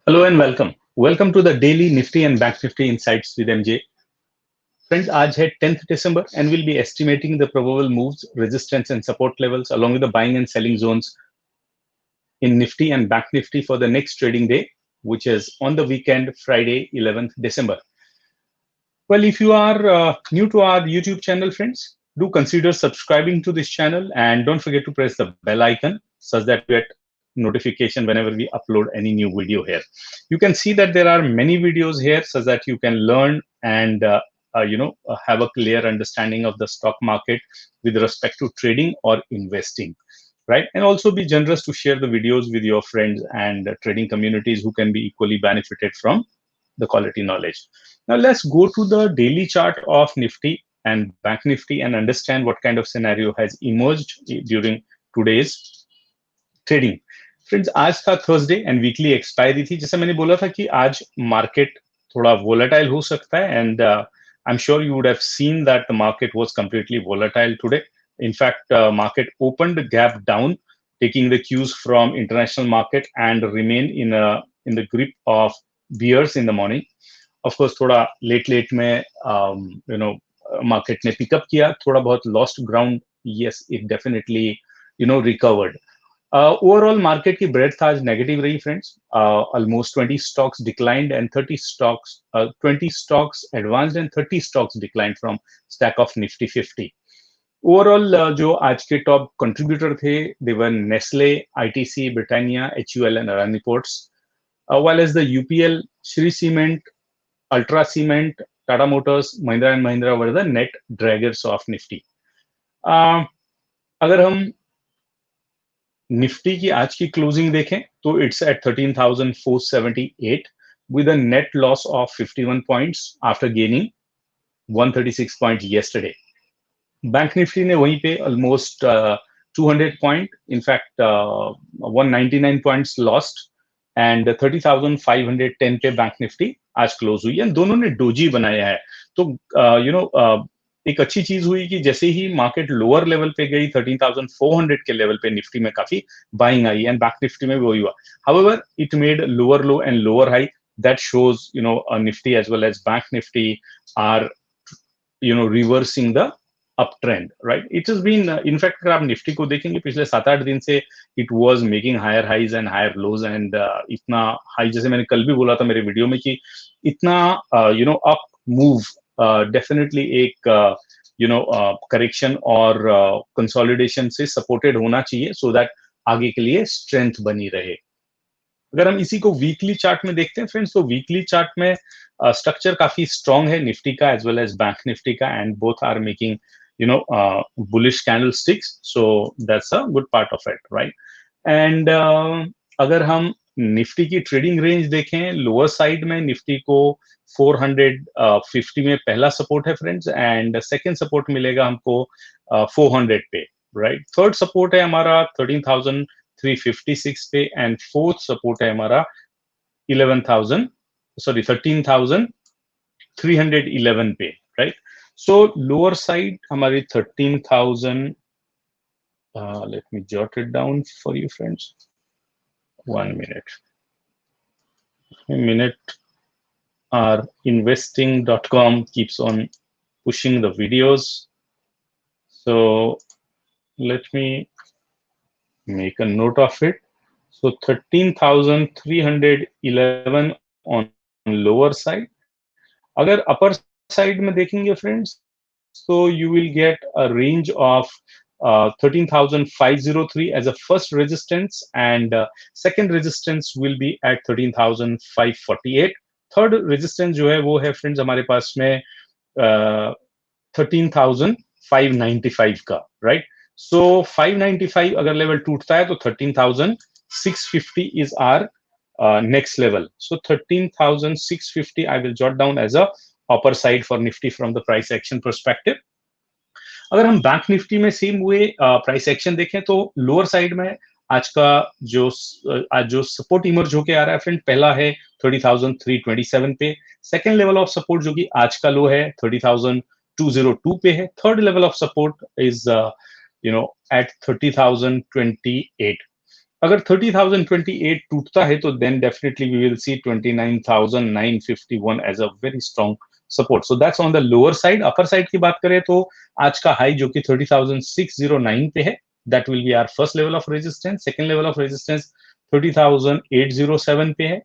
Hello and welcome. Welcome to the daily Nifty and Bank Nifty Insights with MJ. Friends, आज है 10th December and we'll be estimating the probable moves, resistance and support levels along with the buying and selling zones in Nifty and Bank Nifty for the next trading day, which is on the weekend, Friday, 11th December. Well, if you are new to our YouTube channel, friends, do consider subscribing to this channel and don't forget to press the bell icon such that you get notification whenever we upload any new video here. You can see that there are many videos here so that you can learn and have a clear understanding of the stock market with respect to trading or investing, right? And also be generous to share the videos with your friends and trading communities who can be equally benefited from the quality knowledge. Now let's go to the daily chart of Nifty and Bank Nifty and understand what kind of scenario has emerged during today's trading. Friends, आज था Thursday and weekly expiry थी. जैसे मैंने बोला था कि आज market थोड़ा वोलेटाइल हो सकता है and I am sure you would have seen that the market was completely volatile today. In fact, market opened gap down, taking the cues from international market and remain in the grip of bears in the morning. Of course, थोड़ा late में market ने pick up किया, थोड़ा बहुत lost ground. Yes, it definitely recovered. Overall market की breadth आज negative रही friends. Almost 20 stocks declined and 20 stocks advanced and 30 stocks declined from stack of Nifty 50. Overall जो आज के top contributor थे, they were Nestle, ITC, Britannia, HUL and Adani Ports. While as the UPL, Shree Cement, Ultra Cement, Tata Motors, Mahindra and Mahindra were the net draggers of Nifty. अगर हम Nifty की आज की closing देखें तो it's eight 13,478 with a net loss of 51 points after gaining 136 points yesterday. Bank Nifty ने वहीं पे almost 200 point, in fact 199 points lost and 30,510 पे बैंक निफ्टी आज क्लोज हुई है. दोनों ने डोजी बनाया है. तो एक अच्छी चीज हुई कि जैसे ही मार्केट लोअर लेवल पे गई 13,400 के लेवल पे निफ्टी में काफी बाइंग आई एंड बैंक निफ्टी में भी वही हुआ. However it made lower low and lower high. That shows Nifty as well as bank Nifty are reversing the up trend, right? It has been in fact अगर आप Nifty को देखेंगे पिछले 7-8 दिन से it was making higher highs and higher lows and इतना high, जैसे मैंने कल भी बोला था मेरे वीडियो में कि इतना अप मूव डेफिनेटली एक करेक्शन और कंसोलिडेशन से सपोर्टेड होना चाहिए सो दैट आगे के लिए स्ट्रेंथ बनी रहे. अगर हम इसी को वीकली चार्ट में देखते हैं फ्रेंड्स, तो वीकली चार्ट में स्ट्रक्चर काफी स्ट्रांग है निफ्टी का as well as bank Nifty का and both are making bullish candlesticks, so that's a good part of it, right? And अगर हम निफ्टी की ट्रेडिंग रेंज देखें, लोअर साइड में निफ्टी को 450 में पहला सपोर्ट है फ्रेंड्स एंड सेकंड सपोर्ट मिलेगा हमको 400 पे, राइट? थर्ड सपोर्ट है हमारा 13,356 पे एंड फोर्थ सपोर्ट है हमारा 13,311 पे, राइट? सो लोअर साइड हमारी 13,000. Let me jot it down for you friends. 1 minute. Our investing.com keeps on pushing the videos, so let me make a note of it. So 13,311 on lower side. अगर upper side में देखेंगे friends, so you will get a range of 13,503 as a first resistance and second resistance will be at 13,548. Third resistance जो है वो है friends हमारे पास में 13,595 का, राइट? सो 595 अगर लेवल टूटता है तो 13,650 is our next level. So 13,650 I will jot down as a upper side for Nifty from the price action perspective. अगर हम बैंक निफ्टी में सेम हुए प्राइस एक्शन देखें तो लोअर साइड में आज जो सपोर्ट इमर्ज होके आ रहा है फ्रेंड, पहला है 30,327 पे. सेकेंड लेवल ऑफ सपोर्ट जो कि आज का लो है 30,202 पे है. Third level of support is at 30,028. अगर 30,028 टूटता है तो then definitely we will see 29,951 as a very strong support. So that's on the lower side. Upper side की बात करें तो आज का हाई जो कि 30,609 पे है, that will be our first level of resistance. Second level of resistance 30,807 पे है.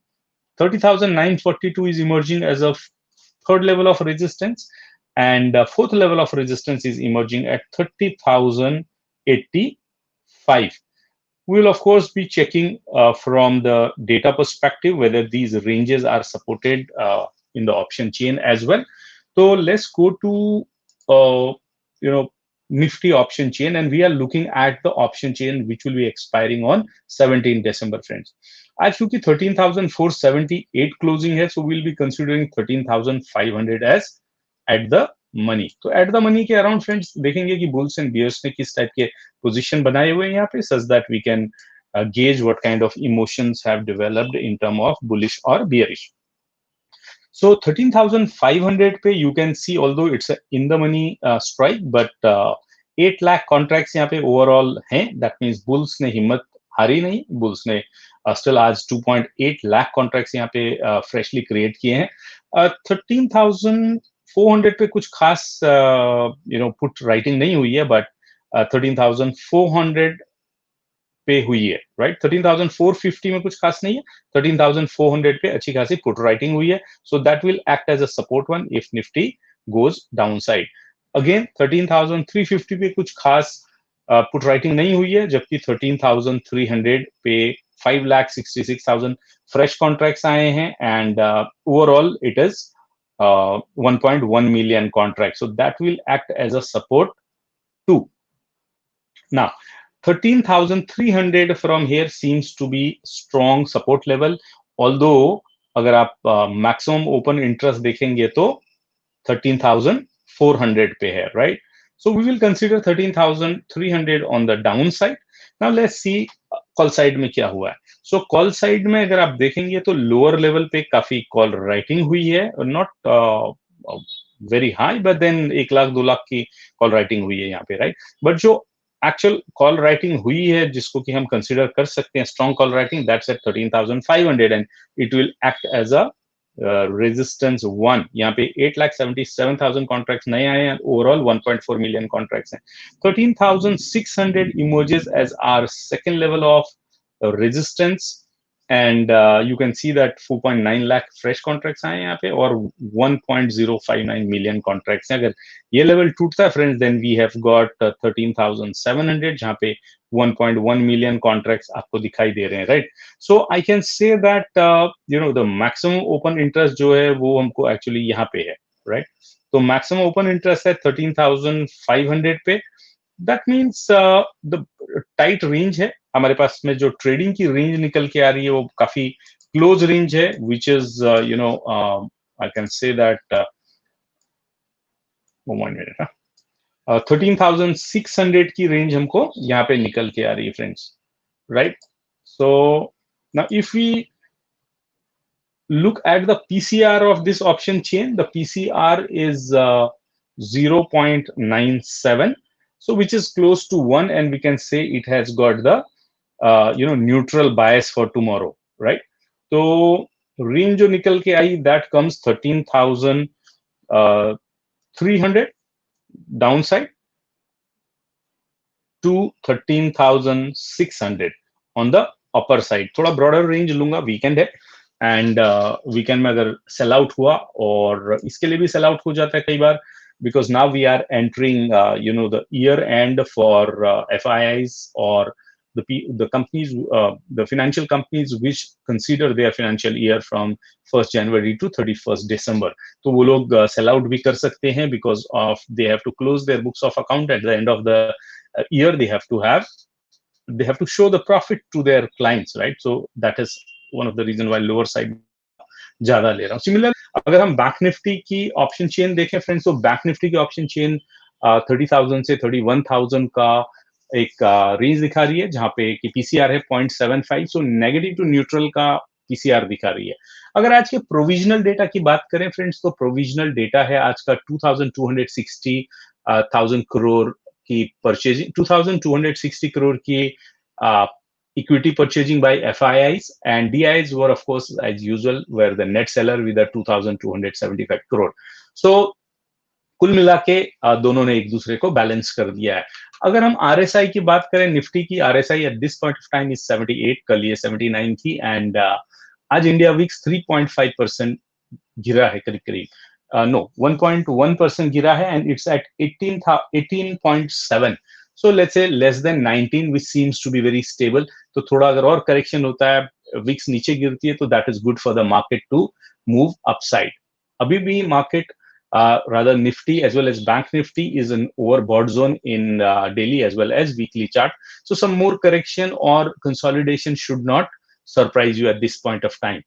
30,942 is emerging as a third level of resistance, and fourth level of resistance is emerging at 30,085. We will of course be checking from the data perspective whether these ranges are supported in the option chain as well. So let's go to you know Nifty option chain, and we are looking at the option chain which will be expiring on 17 December, friends. आज क्योंकि 13,478 closing है, so we'll be considering 13,500 as at the money. तो at the money के around friends देखेंगे कि bulls and bears ने किस type के पोजीशन बनाए हुए हैं यहाँ पे, such that we can gauge what kind of emotions have developed in term of bullish or bearish. So 13,500 पे you can see, although it's a in the money strike, but 8 lakh contracts यहाँ पे overall हैं. That means bulls ने हिम्मत हारी नहीं. Bulls ने still आज 2.8 lakh contracts यहाँ पे freshly create किए हैं. 13,400 पे कुछ खास put writing नहीं हुई है, but 13,400 पे हुई है, राइट. 13,450 में कुछ खास नहीं है. 13,400 पे अच्छी खासी पुट राइटिंग हुई है. So that will act as a support one if Nifty goes down side. Again 13,350 पे कुछ खास पुट राइटिंग नहीं हुई है, जबकि 13,300 पे 5,66,000 फ्रेश कॉन्ट्रैक्ट्स आए हैं, and overall it is 1.1 million contracts. So that will act as a support too. Now 13,300 from here seems to be strong support level, although अगर आप maximum open interest देखेंगे तो 13,400 पे है, right? So we will consider 13,300 on the downside. Now let's see call side में क्या हुआ है. सो कॉल साइड में अगर आप देखेंगे तो लोअर लेवल पे काफी कॉल राइटिंग हुई है, not very high, but then 1 lakh 2 lakh की कॉल राइटिंग हुई है यहाँ पे, राइट. बट जो एक्चुअल कॉल राइटिंग हुई है जिसको कि हम कंसिडर कर सकते हैं strong call writing, that's at 13,500 and it will act as a resistance one. यहाँ पे 8,77,000 कॉन्ट्रैक्ट्स नए आए हैं, ओवरऑल 1.4 मिलियन कॉन्ट्रैक्ट्स हैं. 13,600 emerges as our second level of resistance, and you can see that 4.9 lakh fresh contracts आए हैं यहाँ पे, और 1.059 million contracts हैं. अगर ये लेवल टूटता है friends, then we have got 13,700 जहाँ पे 1.1 million contracts आपको दिखाई दे रहे हैं, right. So I can say that the maximum open interest जो है वो हमको एक्चुअली यहाँ पे है, राइट. तो मैक्सिमम ओपन इंटरेस्ट है 13,500 पे. That means the tight range है हमारे पास में. जो ट्रेडिंग की रेंज निकल के आ रही है वो काफी क्लोज रेंज है, which is I can say that 13,600 की रेंज हमको यहाँ पे निकल के आ रही है friends, right. So now if we look at the PCR of this option chain, the PCR is 0.97, so which is close to 1, and we can say it has got the neutral bias for tomorrow, right. So range जो निकल के आई, that comes 13,300 downside to 13,600 on the upper side. थोड़ा broader range लूंगा, weekend है, and weekend में अगर sell out हुआ, और इसके लिए भी सेल आउट हो जाता है कई बार, because now we are entering the year end for FIIs or the companies, the financial companies which consider their financial year from 1st January to 31st December. तो वो लोग sell out भी कर सकते हैं, because of they have to close their books of account at the end of the year. They have to show the profit to their clients, right. So that is one of the reason why lower side ज्यादा ले रहा हूँ. Similar अगर हम bank Nifty की option chain देखें friends, तो bank Nifty की ऑप्शन चेन 30,000 से 31,000 का एक रेंज दिखा रही है, जहां पे कि पीसीआर है 0.75. सो नेगेटिव टू न्यूट्रल का पीसीआर दिखा रही है. अगर आज के प्रोविजनल डेटा की बात करें फ्रेंड्स, तो प्रोविजनल डेटा है आज का 2,260,000 करोड़ की परचेजिंग, 2,260 करोड़ की equity purchasing by FIIs, and DIs were, of course, as usual, were the net seller with a 2,275 crore. So कुल मिला के दोनों ने एक दूसरे को बैलेंस कर दिया है. अगर हम RSI की बात करें, निफ्टी की RSI at this point of time is 78, कल ये 79 थी, एंड आज इंडिया वीक्स 3.5% गिरा है करीब करीब. No, 1.1% गिरा है, and it's at 18.7. So let's say less than 19, which seems to be very stable. तो थोड़ा अगर और करेक्शन होता है, विक्स नीचे गिरती है, तो that is good for the market to move upside. अभी भी market, rather Nifty as well as Bank Nifty is an overbought zone in daily as well as weekly chart. So some more correction or consolidation should not surprise you at this point of time.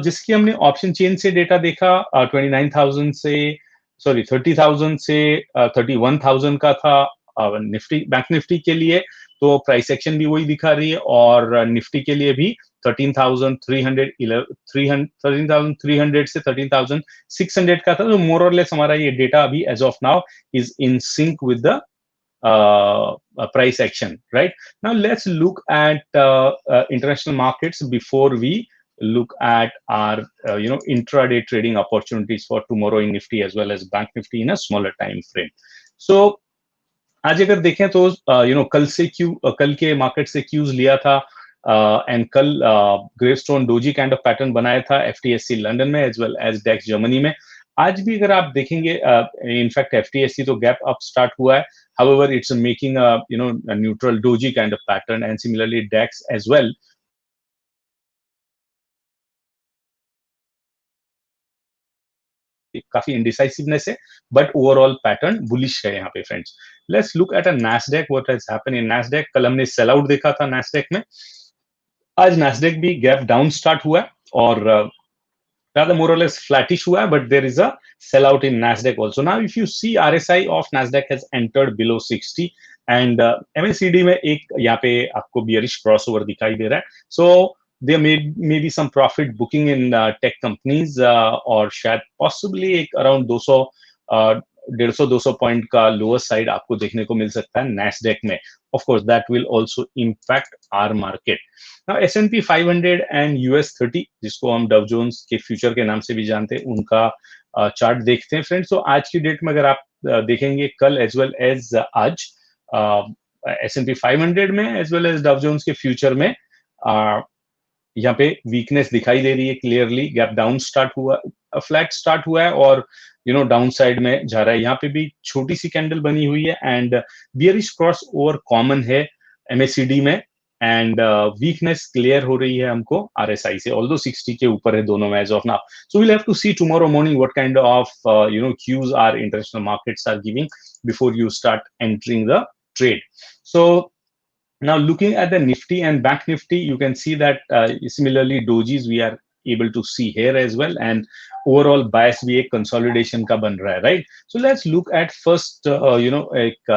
जिसकी हमने option chain से data देखा, 29,000 से, sorry 30,000 से 31,000 का था Nifty, bank Nifty के लिए, तो प्राइस एक्शन भी वही दिखा रही है, और निफ्टी के लिए भी 13,300 से 13,600 का था. तो मोर और लेस हमारा ये डेटा अभी as of now is in sync with the price action. Right now, let's look at international markets before we look at our intraday trading opportunities for tomorrow in Nifty as well as Bank Nifty in a smaller time frame. So आज अगर देखें तो कल के market से cues लिया था, and कल gravestone doji kind of pattern बनाया था FTSE लंदन में एज वेल एज डेक्स जर्मनी में. आज भी अगर आप देखेंगे, इनफैक्ट FTSE तो गैप अप स्टार्ट हुआ है, however it's making a neutral doji kind of pattern, and similarly DAX as well. काफी इंडिसाइसिवनेस है, बट ओवरऑल पैटर्न बुलिश है यहाँ पे friends. Let's look at a Nasdaq, what has happened in Nasdaq. कल हमने sell out देखा था Nasdaq में, आज Nasdaq भी गैप डाउन स्टार्ट हुआ है, और rather more or less flattish हुआ है, but there is a sell out in Nasdaq also. Now if you see, RSI of Nasdaq has entered below 60, and MACD में एक यहाँ पे आपको bearish crossover दिखाई दे रहा है. So there may be some profit booking in tech companies, और शायद possibly एक around 200 150-200 पॉइंट का लोअर साइड आपको देखने को मिल सकता है Nasdaq में. Of course, that will also impact our market. Now S&P 500 and US 30, जिसको हम Dow Jones के फ्यूचर के नाम से भी जानते हैं, उनका चार्ट देखते हैं फ्रेंड्स. तो आज की डेट में अगर आप देखेंगे, कल एज वेल एज आज S&P 500 में as well as Dow Jones के फ्यूचर में यहाँ पे वीकनेस दिखाई दे रही है क्लियरली. गैप डाउन स्टार्ट हुआ, फ्लैट स्टार्ट हुआ है, और डाउन साइड में जा रहा है. यहाँ पे भी छोटी सी कैंडल बनी हुई है, and bearish cross over common है MACD में, एंड वीकनेस क्लियर हो रही है हमको RSI से, ऑल्दो 60 के ऊपर है दोनों में as of now. So we'll have to see tomorrow morning what kind of cues our international markets are giving before you start entering the trade. So now looking at the Nifty and Bank Nifty, you can see that similarly dojis we are able to see here as well, and overall bias भी एक consolidation का बन रहा है, right? So let's look at first एक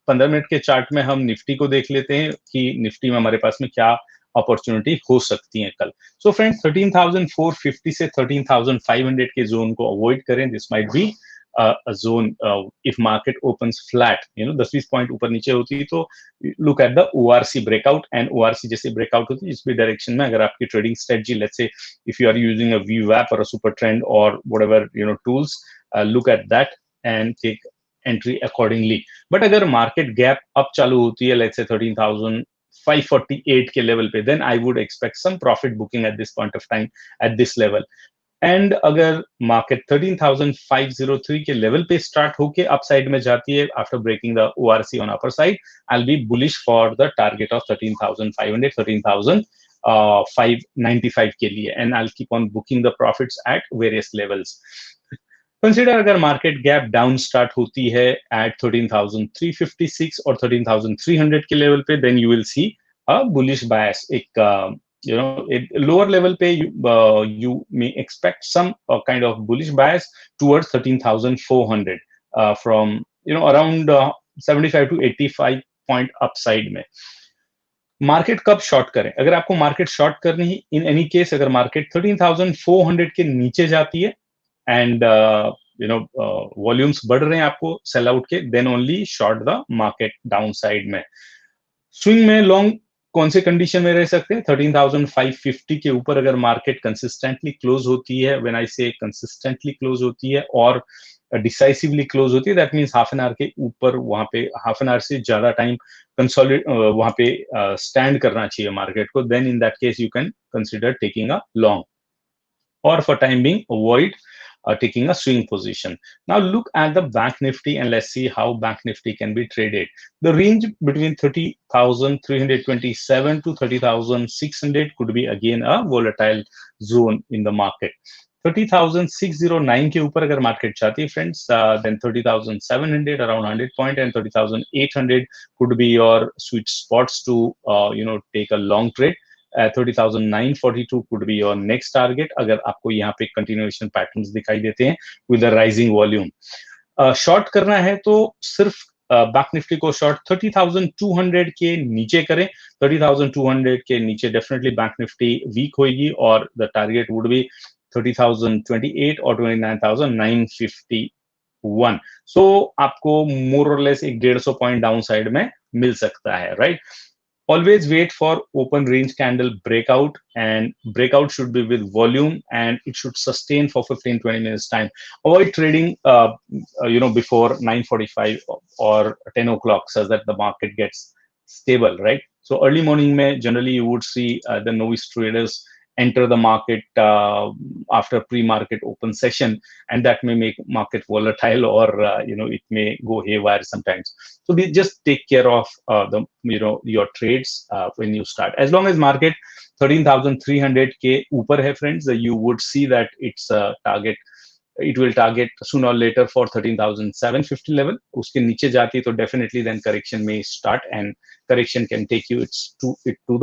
15 minute के chart में हम निफ्टी को देख लेते हैं कि निफ्टी में हमारे पास में क्या अपॉर्चुनिटी हो सकती है कल. सो फ्रेंड्स 13,450 से 13,500 के जोन को अवॉइड करें. This might be a zone if market opens flat, 10-20 point ऊपर नीचे होती है, तो look at the ORC breakout, and ORC जैसे breakout होती है इस भी डायरेक्शन में. अगर आपकी trading strategy, let's say if you are using a VWAP or a super trend or whatever tools, look at that and take entry accordingly. But अगर market gap up चालू होती है, let's say 13,548 के level पे, then I would expect some profit booking at this point of time at this level. And अगर market 13,503 के level पे start होके अपसाइड में जाती है after breaking the ORC on upper side, I will be bullish for the target of 13,500, 13,595 के लिए, and I will keep on booking the profits at various levels. Consider अगर market gap down start होती है at 13,356 और 13,300 के level पे, then you will see a bullish bias. एक lower level pay, you may expect some kind of bullish bias towards 13,400 from around 75 to 85 point upside में. Market कब short करें? अगर आपको मार्केट शॉर्ट करनी है, इन एनी केस अगर market 13,400 के नीचे जाती है एंड वॉल्यूम्स बढ़ रहे हैं आपको सेल आउट के, then only short the market down side में. स्विंग में लॉन्ग कौन से कंडीशन में रह सकते हैं? 13,550 के ऊपर अगर मार्केट कंसिस्टेंटली क्लोज होती है, व्हेन आई से कंसिस्टेंटली क्लोज होती है और डिसाइसिवली क्लोज होती है, that means half an hour के ऊपर वहां पे हाफ एन आवर से ज्यादा टाइम कंसोलिड वहां पे स्टैंड करना चाहिए मार्केट को, then in that case you can consider taking a long, or for time being avoid taking a swing position. Now look at the Bank Nifty and let's see how Bank Nifty can be traded. The range between 30,327 to 30,600 could be again a volatile zone in the market. 30,609 के ऊपर अगर market चाहती है friends, then 30,700 around 100 point and 30,800 could be your sweet spots to take a long trade. 30,942 could be your next target अगर आपको यहाँ पे continuation patterns दिखाई देते हैं with a rising volume. Short करना है तो सिर्फ बैंक निफ्टी को शॉर्ट 30,200 के नीचे करें. 30,200 के नीचे डेफिनेटली बैंक निफ्टी वीक होगी और द टारगेट वुड बी 30,028 और 29,951. सो आपको मोर और लेस एक 150 पॉइंट डाउन साइड में मिल सकता है, right? Always wait for open range candle breakout, and breakout should be with volume and it should sustain for 15-20 minutes time. Avoid trading before 9:45 or 10 o'clock so that the market gets stable, right? So early morning mein generally you would see the novice traders enter the market after pre-market open session, and that may make market volatile or it may go haywire sometimes. So just take care of your trades when you start. As long as market 13,300 के ऊपर है friends, you would see that it's a target. It will target sooner or later for 13,750 level. उसके नीचे जाती तो definitely then correction may start and correction can take you to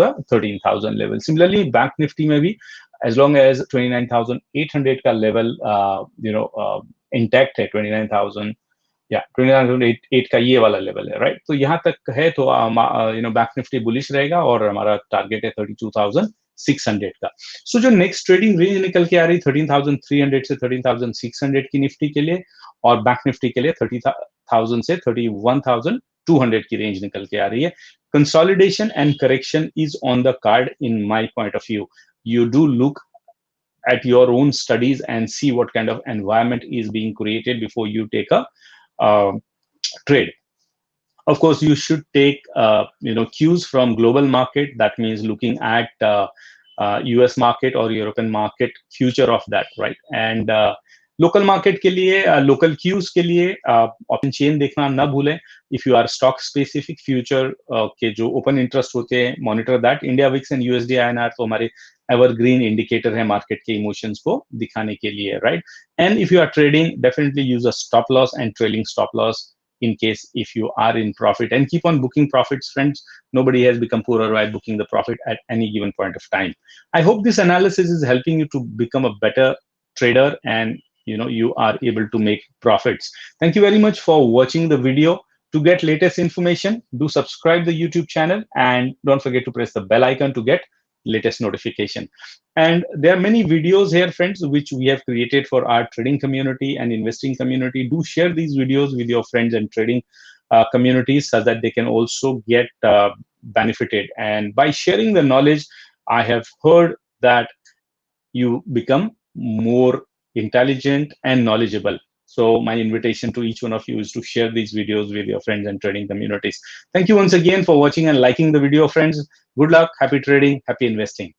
the 13,000 level. Similarly, Bank Nifty में भी as long as 29,800 का level intact है, 29,000 29,008 का ये वाला लेवल है, राइट? तो यहाँ तक है तो बैंक निफ्टी बुलिश रहेगा और हमारा टारगेट है 32,600 का. सो जो नेक्स्ट ट्रेडिंग रेंज निकल के आ रही 13,300 से 13,600 की निफ्टी के लिए, और बैंक निफ्टी के लिए 30,000 से 31,200 की रेंज निकल के आ रही है. Consolidation and correction is on the card in my point of view. You do look at your own studies and see what kind of environment is being created before you take a trade. Of course, you should take cues from global market. That means looking at US market or European market future of that, right? And local market के लिए local cues के लिए option chain देखना ना भूलें. If you are stock specific future के जो open interest होते हैं, monitor that. India VIX and USD INR तो हमारे एवरग्रीन इंडिकेटर है मार्केट के इमोशंस को दिखाने के लिए, right? And if you are trading, definitely use a stop loss and trailing stop loss in case if you are in profit, and keep on booking profits, friends. Nobody has become poorer by booking the profit at any given point of time. I hope this analysis is helping you to become a better trader and you are able to make profits. Thank you very much for watching the video. To get latest information, do subscribe the YouTube channel and don't forget to press the bell icon to get latest notification. And there are many videos here, friends, which we have created for our trading community and investing community. Do share these videos with your friends and trading communities so that they can also get benefited. And by sharing the knowledge, I have heard that you become more intelligent and knowledgeable. So my invitation to each one of you is to share these videos with your friends and trading communities. Thank you once again for watching and liking the video, friends. Good luck, happy trading, happy investing.